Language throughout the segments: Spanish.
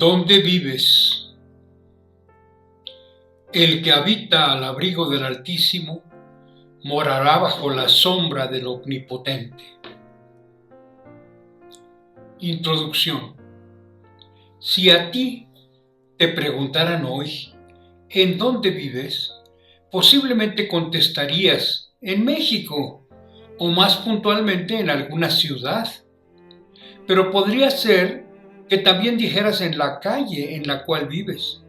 dónde vives? El que habita al abrigo del Altísimo morará bajo la sombra del Omnipotente. Introducción. Si a ti te preguntaran hoy, ¿en dónde vives?, posiblemente contestarías, en México, o más puntualmente en alguna ciudad. Pero podría ser que también dijeras en la calle en la cual vives,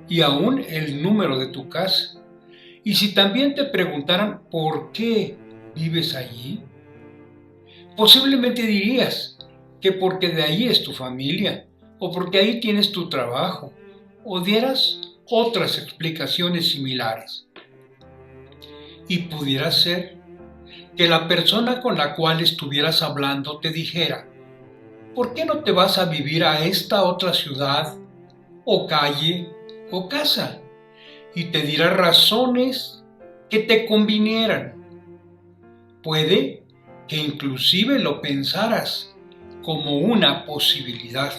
y aún el número de tu casa. Y si también te preguntaran por qué vives allí, posiblemente dirías que porque de ahí es tu familia, o porque ahí tienes tu trabajo, o dieras otras explicaciones similares. Y pudiera ser que la persona con la cual estuvieras hablando te dijera, ¿por qué no te vas a vivir a esta otra ciudad, o calle, o casa? Y te dirá razones que te convinieran. Puede que inclusive lo pensaras como una posibilidad.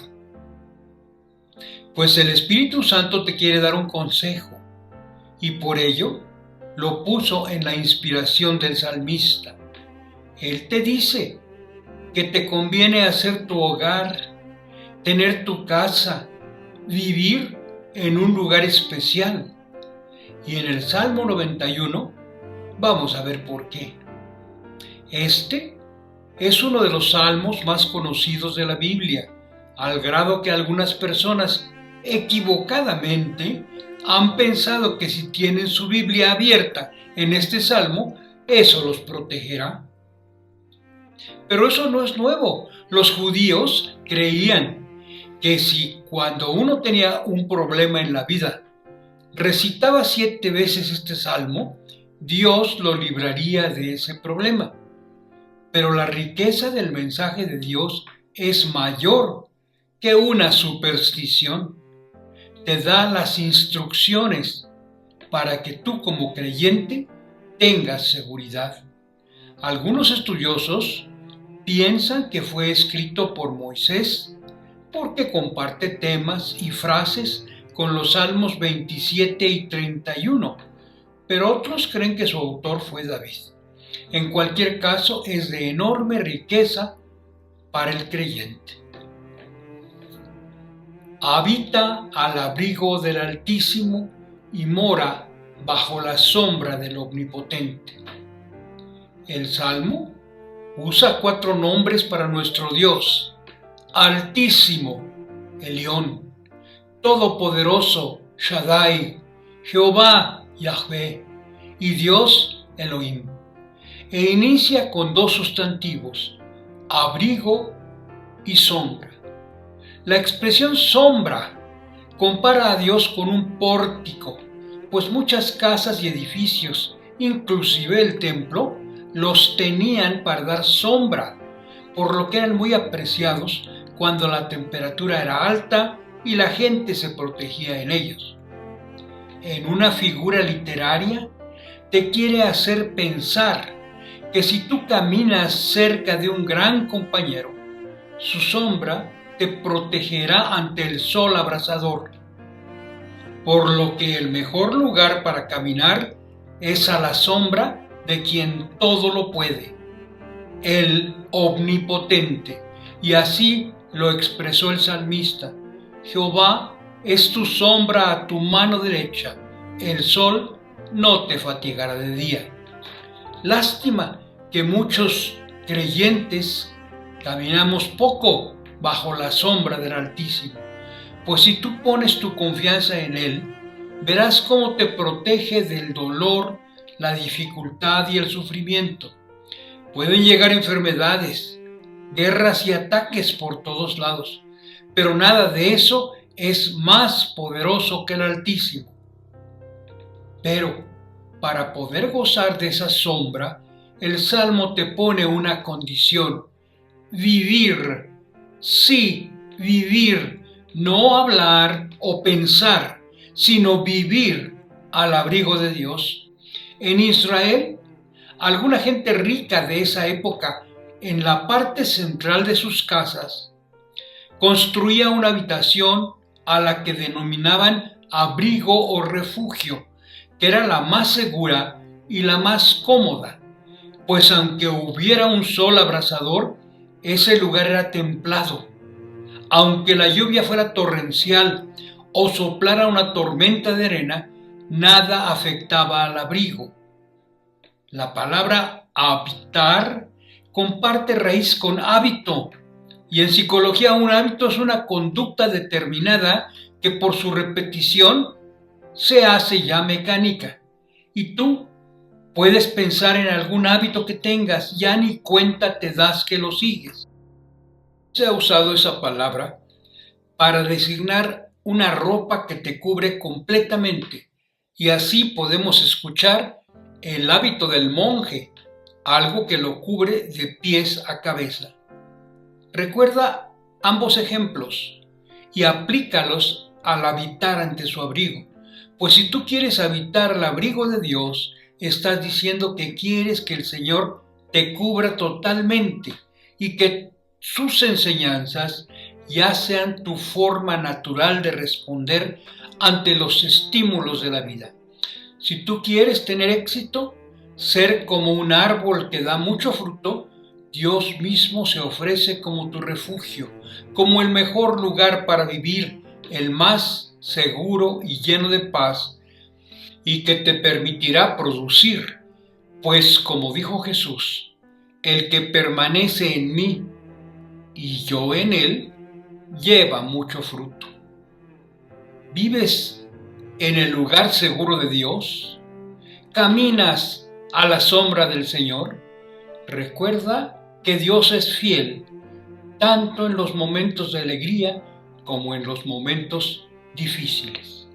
Pues el Espíritu Santo te quiere dar un consejo, y por ello lo puso en la inspiración del salmista. Él te dice que te conviene hacer tu hogar, tener tu casa, vivir en un lugar especial. Y en el Salmo 91 vamos a ver por qué. Este es uno de los salmos más conocidos de la Biblia, al grado que algunas personas equivocadamente han pensado que si tienen su Biblia abierta en este salmo, eso los protegerá. Pero eso no es nuevo. Los judíos creían que si cuando uno tenía un problema en la vida, recitaba 7 veces este salmo, Dios lo libraría de ese problema. Pero la riqueza del mensaje de Dios es mayor que una superstición. Te da las instrucciones para que tú como creyente tengas seguridad. Algunos estudiosos piensan que fue escrito por Moisés porque comparte temas y frases con los Salmos 27 y 31, pero otros creen que su autor fue David. En cualquier caso, es de enorme riqueza para el creyente. Habita al abrigo del Altísimo y mora bajo la sombra del Omnipotente. El Salmo usa 4 nombres para nuestro Dios: Altísimo, Elión; Todopoderoso, Shaddai; Jehová, Yahvé; y Dios, Elohim. E inicia con 2 sustantivos, abrigo y sombra. La expresión sombra compara a Dios con un pórtico, pues muchas casas y edificios, inclusive el templo, los tenían para dar sombra, por lo que eran muy apreciados cuando la temperatura era alta y la gente se protegía en ellos. En una figura literaria, te quiere hacer pensar que si tú caminas cerca de un gran compañero, su sombra te protegerá ante el sol abrasador, por lo que el mejor lugar para caminar es a la sombra de quien todo lo puede, el Omnipotente. Y así lo expresó el salmista: Jehová es tu sombra a tu mano derecha, el sol no te fatigará de día. Lástima que muchos creyentes caminamos poco bajo la sombra del Altísimo, pues si tú pones tu confianza en Él, verás cómo te protege del dolor, la dificultad y el sufrimiento. Pueden llegar enfermedades, guerras y ataques por todos lados, pero nada de eso es más poderoso que el Altísimo. Pero para poder gozar de esa sombra, el Salmo te pone una condición: vivir. Sí, vivir, no hablar o pensar, sino vivir al abrigo de Dios. En Israel, alguna gente rica de esa época, en la parte central de sus casas, construía una habitación a la que denominaban abrigo o refugio, que era la más segura y la más cómoda, pues aunque hubiera un sol abrasador, ese lugar era templado. Aunque la lluvia fuera torrencial o soplara una tormenta de arena, nada afectaba al abrigo. La palabra habitar comparte raíz con hábito, y en psicología un hábito es una conducta determinada que por su repetición se hace ya mecánica. Y tú puedes pensar en algún hábito que tengas, ya ni cuenta te das que lo sigues. Se ha usado esa palabra para designar una ropa que te cubre completamente, y así podemos escuchar el hábito del monje, algo que lo cubre de pies a cabeza. Recuerda ambos ejemplos y aplícalos al habitar ante su abrigo, pues si tú quieres habitar al abrigo de Dios, estás diciendo que quieres que el Señor te cubra totalmente y que sus enseñanzas ya sean tu forma natural de responder ante los estímulos de la vida. Si tú quieres tener éxito, ser como un árbol que da mucho fruto, Dios mismo se ofrece como tu refugio, como el mejor lugar para vivir, el más seguro y lleno de paz, y que te permitirá producir, pues como dijo Jesús, el que permanece en mí y yo en él, lleva mucho fruto. ¿Vives en el lugar seguro de Dios? ¿Caminas a la sombra del Señor? Recuerda que Dios es fiel, tanto en los momentos de alegría como en los momentos difíciles.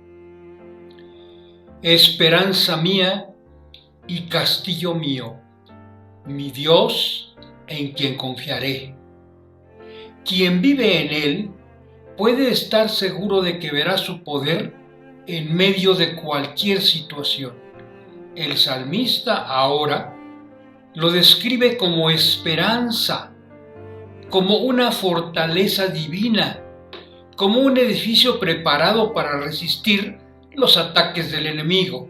Esperanza mía y castillo mío, mi Dios en quien confiaré. Quien vive en él puede estar seguro de que verá su poder en medio de cualquier situación. El salmista ahora lo describe como esperanza, como una fortaleza divina, como un edificio preparado para resistir los ataques del enemigo.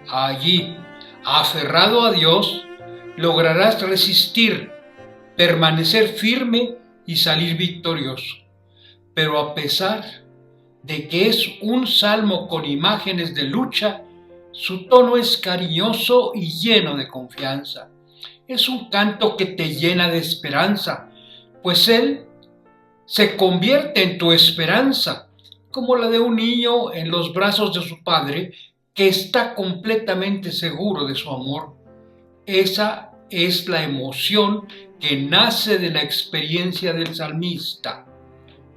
Allí, aferrado a Dios, lograrás resistir, permanecer firme y salir victorioso. Pero a pesar de que es un salmo con imágenes de lucha, su tono es cariñoso y lleno de confianza. Es un canto que te llena de esperanza, pues Él se convierte en tu esperanza, como la de un niño en los brazos de su padre que está completamente seguro de su amor. Esa es la emoción que nace de la experiencia del salmista.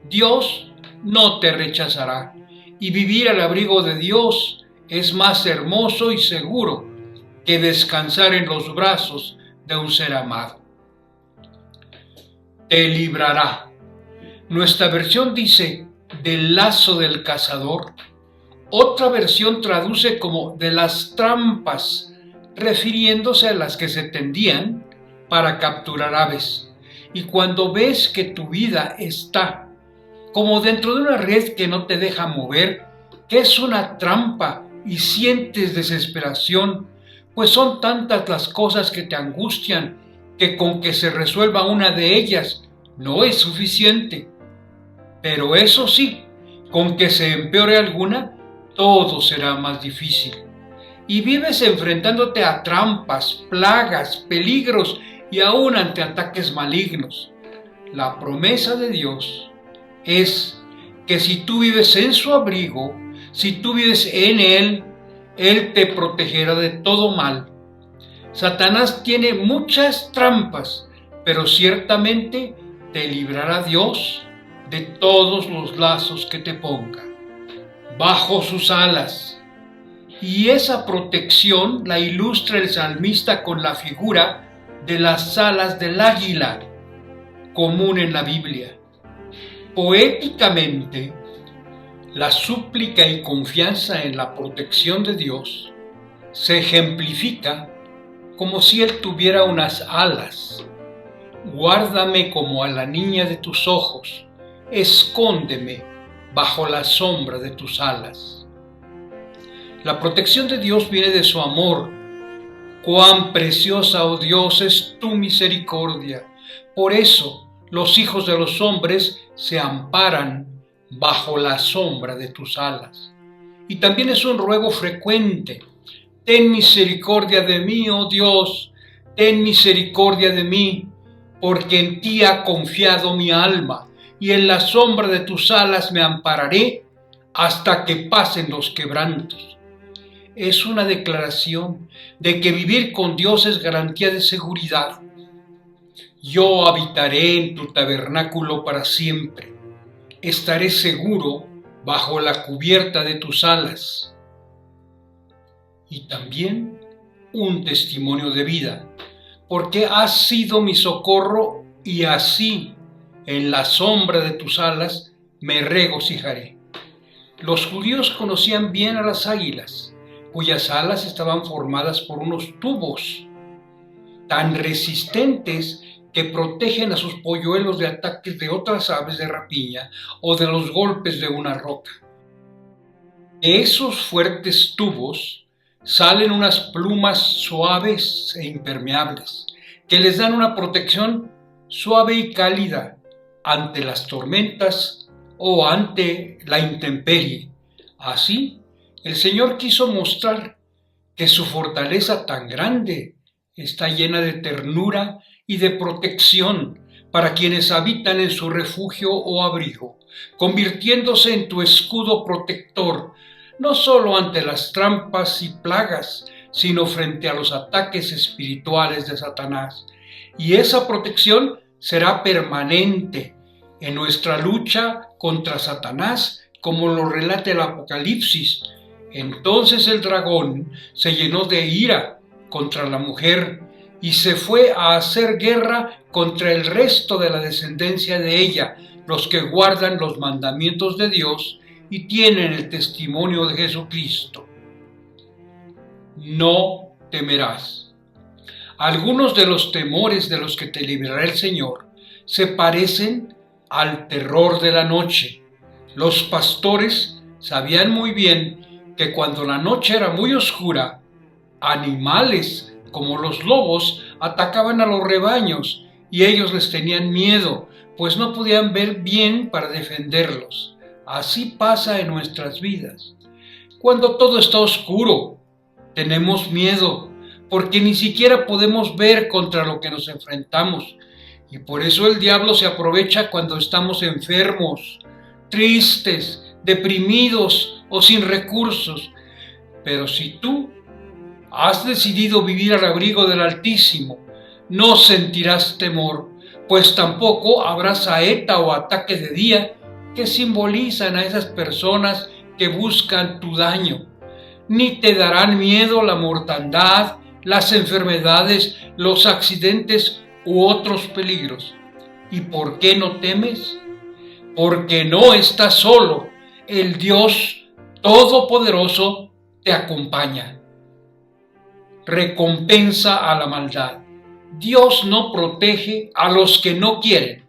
Dios no te rechazará, y vivir al abrigo de Dios es más hermoso y seguro que descansar en los brazos de un ser amado. Te librará. Nuestra versión dice del lazo del cazador. Otra versión traduce como de las trampas, refiriéndose a las que se tendían para capturar aves. Y cuando ves que tu vida está como dentro de una red que no te deja mover, que es una trampa y sientes desesperación, pues son tantas las cosas que te angustian que con que se resuelva una de ellas no es suficiente. Pero eso sí, con que se empeore alguna, todo será más difícil. Y vives enfrentándote a trampas, plagas, peligros y aún ante ataques malignos. La promesa de Dios es que si tú vives en su abrigo, si tú vives en Él, Él te protegerá de todo mal. Satanás tiene muchas trampas, pero ciertamente te librará Dios de todos los lazos que te ponga. Bajo sus alas. Y esa protección la ilustra el salmista con la figura de las alas del águila, común en la Biblia. Poéticamente, la súplica y confianza en la protección de Dios se ejemplifica como si Él tuviera unas alas. Guárdame como a la niña de tus ojos, escóndeme bajo la sombra de tus alas. La protección de Dios viene de su amor. Cuán preciosa, oh Dios, es tu misericordia. Por eso los hijos de los hombres se amparan bajo la sombra de tus alas. Y también es un ruego frecuente: ten misericordia de mí, oh Dios, ten misericordia de mí, porque en ti ha confiado mi alma, y en la sombra de tus alas me ampararé hasta que pasen los quebrantos. Es una declaración de que vivir con Dios es garantía de seguridad. Yo habitaré en tu tabernáculo para siempre. Estaré seguro bajo la cubierta de tus alas. Y también un testimonio de vida, porque has sido mi socorro y así en la sombra de tus alas me regocijaré. Los judíos conocían bien a las águilas, cuyas alas estaban formadas por unos tubos tan resistentes que protegen a sus polluelos de ataques de otras aves de rapiña o de los golpes de una roca. De esos fuertes tubos salen unas plumas suaves e impermeables que les dan una protección suave y cálida ante las tormentas o ante la intemperie. Así, el Señor quiso mostrar que su fortaleza tan grande está llena de ternura y de protección para quienes habitan en su refugio o abrigo, convirtiéndose en tu escudo protector, no solo ante las trampas y plagas, sino frente a los ataques espirituales de Satanás. Y esa protección será permanente en nuestra lucha contra Satanás, como lo relata el Apocalipsis. Entonces el dragón se llenó de ira contra la mujer y se fue a hacer guerra contra el resto de la descendencia de ella, los que guardan los mandamientos de Dios y tienen el testimonio de Jesucristo. No temerás. Algunos de los temores de los que te librará el Señor se parecen al terror de la noche. Los pastores sabían muy bien que cuando la noche era muy oscura, animales como los lobos atacaban a los rebaños y ellos les tenían miedo, pues no podían ver bien para defenderlos. Así pasa en nuestras vidas. Cuando todo está oscuro, tenemos miedo, porque ni siquiera podemos ver contra lo que nos enfrentamos. Y por eso el diablo se aprovecha cuando estamos enfermos, tristes, deprimidos o sin recursos. Pero si tú has decidido vivir al abrigo del Altísimo, no sentirás temor, pues tampoco habrá saeta o ataque de día que simbolizan a esas personas que buscan tu daño. Ni te darán miedo la mortandad, las enfermedades, los accidentes u otros peligros. ¿Y por qué no temes? Porque no estás solo. El Dios Todopoderoso te acompaña. Recompensa a la maldad. Dios no protege a los que no quieren,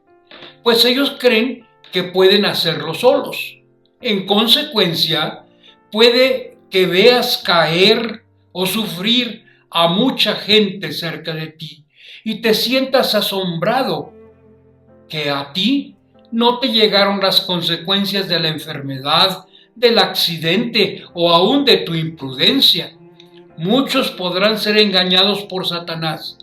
pues ellos creen que pueden hacerlo solos. En consecuencia, puede que veas caer o sufrir a mucha gente cerca de ti y te sientas asombrado que a ti no te llegaron las consecuencias de la enfermedad, del accidente o aún de tu imprudencia. Muchos podrán ser engañados por Satanás,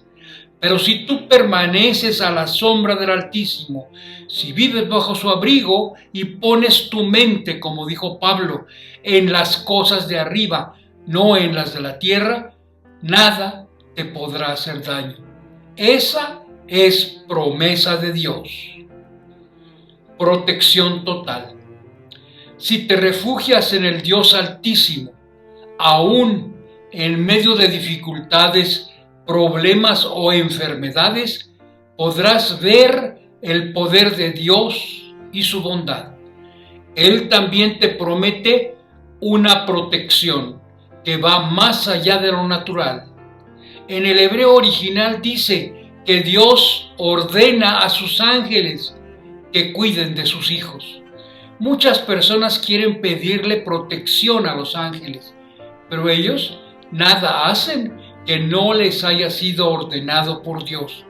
pero si tú permaneces a la sombra del Altísimo, si vives bajo su abrigo y pones tu mente, como dijo Pablo, en las cosas de arriba, no en las de la tierra, nada te podrá hacer daño. Esa es promesa de Dios. Protección total. Si te refugias en el Dios Altísimo, aún en medio de dificultades, problemas o enfermedades, podrás ver el poder de Dios y su bondad. Él también te promete una protección que va más allá de lo natural. En el hebreo original dice que Dios ordena a sus ángeles que cuiden de sus hijos. Muchas personas quieren pedirle protección a los ángeles, pero ellos nada hacen que no les haya sido ordenado por Dios.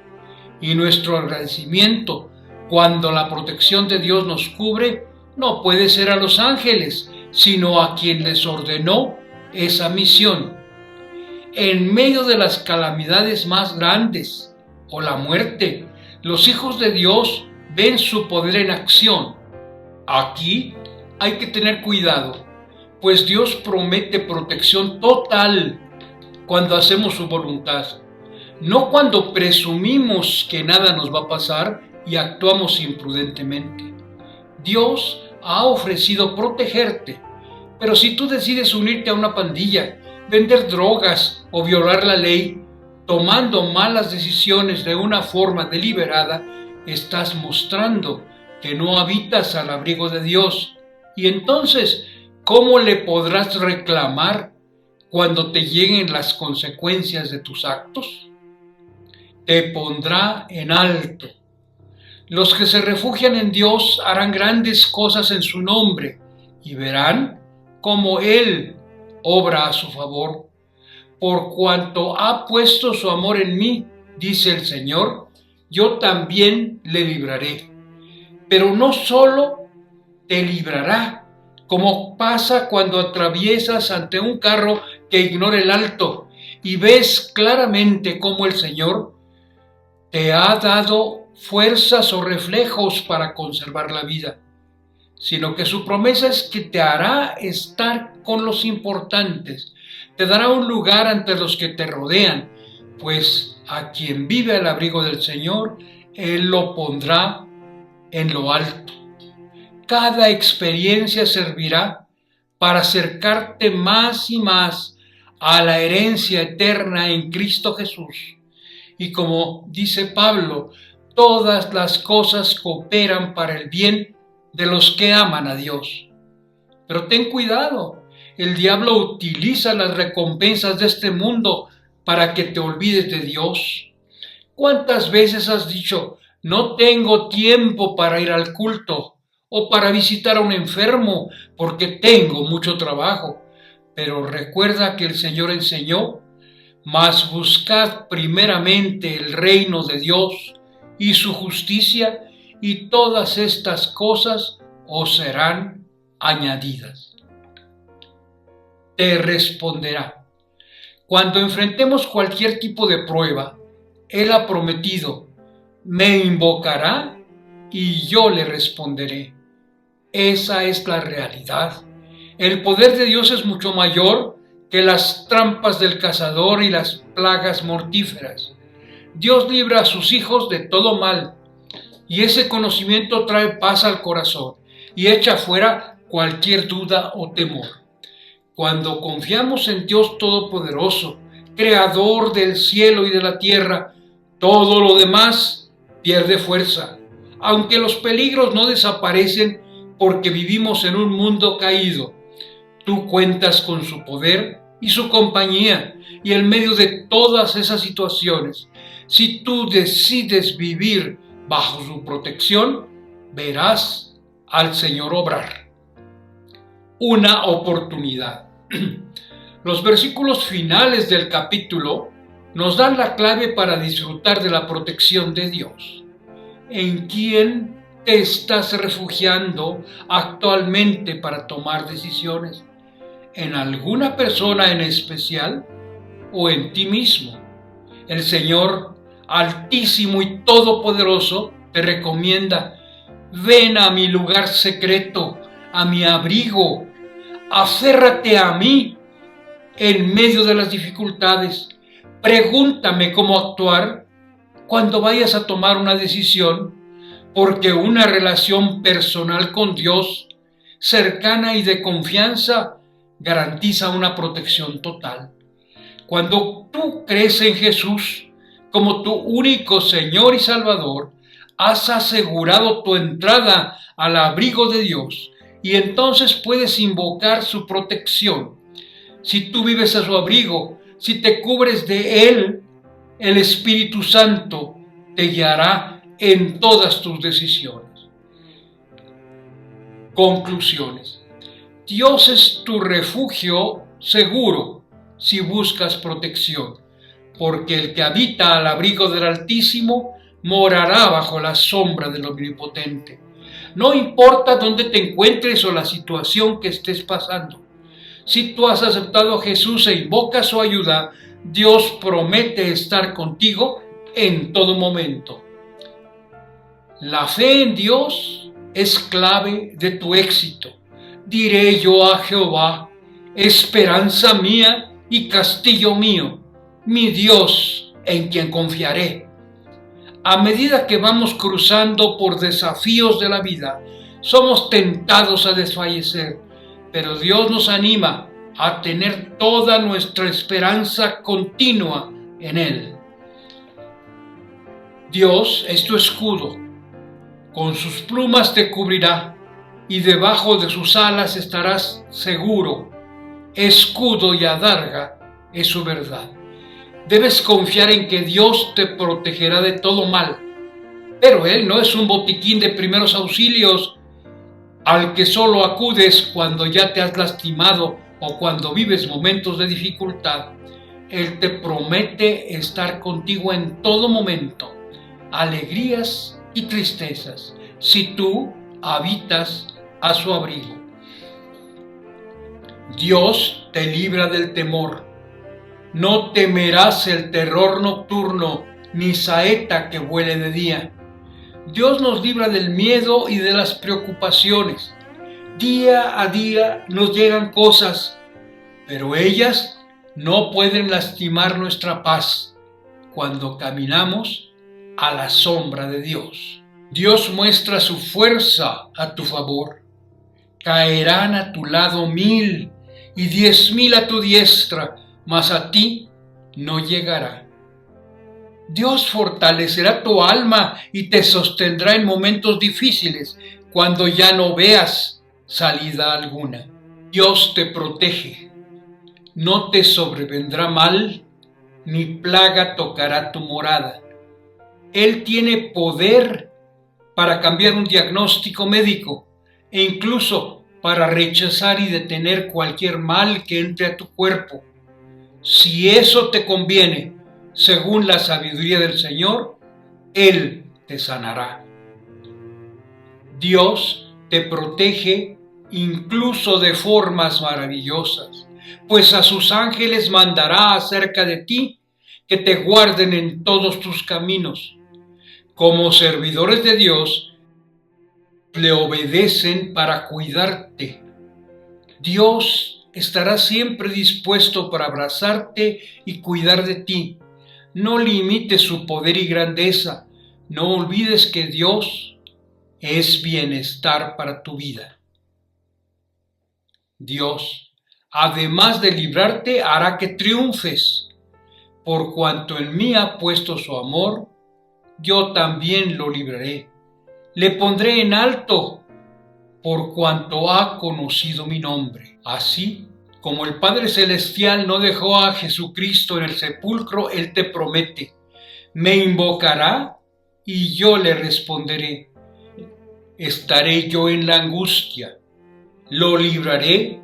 Y nuestro agradecimiento cuando la protección de Dios nos cubre no puede ser a los ángeles, sino a quien les ordenó esa misión. En medio de las calamidades más grandes o la muerte, los hijos de Dios ven su poder en acción. Aquí hay que tener cuidado, pues Dios promete protección total cuando hacemos su voluntad, no cuando presumimos que nada nos va a pasar y actuamos imprudentemente. Dios ha ofrecido protegerte, pero si tú decides unirte a una pandilla, vender drogas o violar la ley, tomando malas decisiones de una forma deliberada, estás mostrando que no habitas al abrigo de Dios. Y entonces, ¿cómo le podrás reclamar cuando te lleguen las consecuencias de tus actos? Te pondrá en alto. Los que se refugian en Dios harán grandes cosas en su nombre y verán cómo Él obra a su favor. Por cuanto ha puesto su amor en mí, dice el Señor, yo también le libraré. Pero no solo te librará, como pasa cuando atraviesas ante un carro que ignora el alto y ves claramente cómo el Señor te ha dado fuerzas o reflejos para conservar la vida, sino que su promesa es que te hará estar con los importantes, te dará un lugar ante los que te rodean, pues a quien vive al abrigo del Señor, Él lo pondrá en lo alto. Cada experiencia servirá para acercarte más y más a la herencia eterna en Cristo Jesús. Y como dice Pablo, todas las cosas cooperan para el bien de los que aman a Dios. Pero ten cuidado, el diablo utiliza las recompensas de este mundo para que te olvides de Dios. ¿Cuántas veces has dicho, no tengo tiempo para ir al culto o para visitar a un enfermo porque tengo mucho trabajo? Pero recuerda que el Señor enseñó, mas buscad primeramente el reino de Dios y su justicia, y todas estas cosas os serán añadidas. Te responderá. Cuando enfrentemos cualquier tipo de prueba, Él ha prometido, me invocará y yo le responderé. Esa es la realidad. El poder de Dios es mucho mayor que las trampas del cazador y las plagas mortíferas. Dios libra a sus hijos de todo mal, y ese conocimiento trae paz al corazón y echa fuera cualquier duda o temor. Cuando confiamos en Dios Todopoderoso, Creador del cielo y de la tierra, todo lo demás pierde fuerza, aunque los peligros no desaparecen porque vivimos en un mundo caído. Tú cuentas con su poder y su compañía, y en medio de todas esas situaciones, si tú decides vivir bajo su protección, verás al Señor obrar. Una oportunidad. Los versículos finales del capítulo nos dan la clave para disfrutar de la protección de Dios. ¿En quién te estás refugiando actualmente para tomar decisiones? ¿En alguna persona en especial o en ti mismo? El Señor Altísimo y Todopoderoso te recomienda, ven a mi lugar secreto, a mi abrigo, aférrate a mí en medio de las dificultades. Pregúntame cómo actuar cuando vayas a tomar una decisión, porque una relación personal con Dios, cercana y de confianza, garantiza una protección total. Cuando tú crees en Jesús como tu único Señor y Salvador, has asegurado tu entrada al abrigo de Dios y entonces puedes invocar su protección. Si tú vives a su abrigo, si te cubres de Él, el Espíritu Santo te guiará en todas tus decisiones. Conclusiones. Dios es tu refugio seguro si buscas protección, porque el que habita al abrigo del Altísimo morará bajo la sombra del Omnipotente. No importa dónde te encuentres o la situación que estés pasando. Si tú has aceptado a Jesús e invocas su ayuda, Dios promete estar contigo en todo momento. La fe en Dios es clave de tu éxito. Diré yo a Jehová, esperanza mía y castillo mío, mi Dios en quien confiaré. A medida que vamos cruzando por desafíos de la vida, somos tentados a desfallecer, pero Dios nos anima a tener toda nuestra esperanza continua en Él. Dios es tu escudo, con sus plumas te cubrirá y debajo de sus alas estarás seguro. Escudo y adarga es su verdad. Debes confiar en que Dios te protegerá de todo mal, pero Él no es un botiquín de primeros auxilios al que solo acudes cuando ya te has lastimado o cuando vives momentos de dificultad. Él te promete estar contigo en todo momento, alegrías y tristezas, si tú habitas a su abrigo. Dios te libra del temor. No temerás el terror nocturno, ni saeta que vuele de día. Dios nos libra del miedo y de las preocupaciones. Día a día nos llegan cosas, pero ellas no pueden lastimar nuestra paz cuando caminamos a la sombra de Dios. Dios muestra su fuerza a tu favor. Caerán a tu lado 1000 y 10,000 a tu diestra, mas a ti no llegará. Dios fortalecerá tu alma y te sostendrá en momentos difíciles, cuando ya no veas salida alguna. Dios te protege. No te sobrevendrá mal, ni plaga tocará tu morada. Él tiene poder para cambiar un diagnóstico médico e incluso para rechazar y detener cualquier mal que entre a tu cuerpo. Si eso te conviene, según la sabiduría del Señor, Él te sanará. Dios te protege incluso de formas maravillosas, pues a sus ángeles mandará acerca de ti que te guarden en todos tus caminos. Como servidores de Dios, le obedecen para cuidarte. Dios estará siempre dispuesto para abrazarte y cuidar de ti. No limites su poder y grandeza. No olvides que Dios es bienestar para tu vida. Dios, además de librarte, hará que triunfes. Por cuanto en mí ha puesto su amor, yo también lo libraré. Le pondré en alto, por cuanto ha conocido mi nombre. Así como el Padre Celestial no dejó a Jesucristo en el sepulcro, Él te promete: me invocará y yo le responderé. Estaré yo en la angustia, lo libraré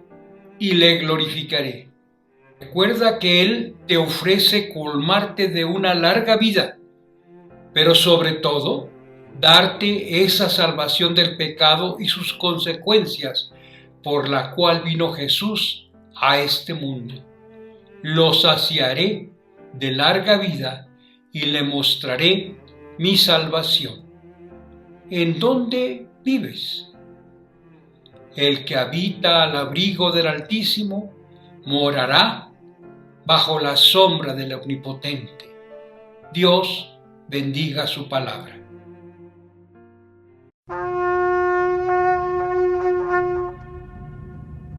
y le glorificaré. Recuerda que Él te ofrece colmarte de una larga vida, pero sobre todo, darte esa salvación del pecado y sus consecuencias, por la cual vino Jesús a este mundo. Lo saciaré de larga vida y le mostraré mi salvación. ¿En dónde vives? El que habita al abrigo del Altísimo morará bajo la sombra del Omnipotente. Dios bendiga su palabra.